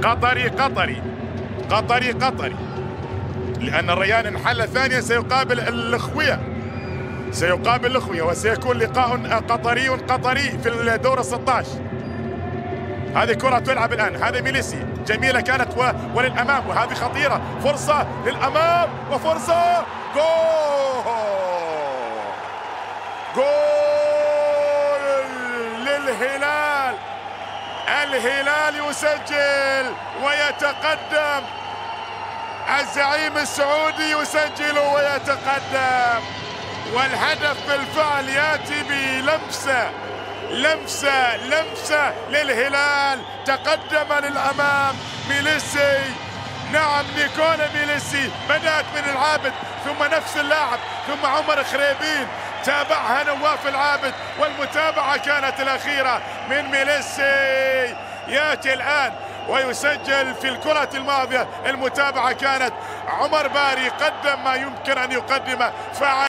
قطري قطري قطري قطري، لأن الريان انحل ثانيا سيقابل الأخوية وسيكون لقاء قطري قطري في الدور 16. هذه كرة تلعب الآن، هذه ميليسي جميلة كانت وللأمام، وهذه خطيرة، فرصة للأمام وفرصة جول للهلال. الهلال يسجل ويتقدم، الزعيم السعودي يسجل ويتقدم، والهدف بالفعل ياتي بلمسة للهلال. تقدم للأمام ميليسي، نعم نيكولا ميليسي، بدأت من العابد ثم نفس اللاعب ثم عمر خريبين، تابعها نواف العابد، والمتابعة كانت الأخيرة من ميليسي. يأتي الآن ويسجل. في الكرة الماضية المتابعة كانت عمر باري، قدم ما يمكن أن يقدمه.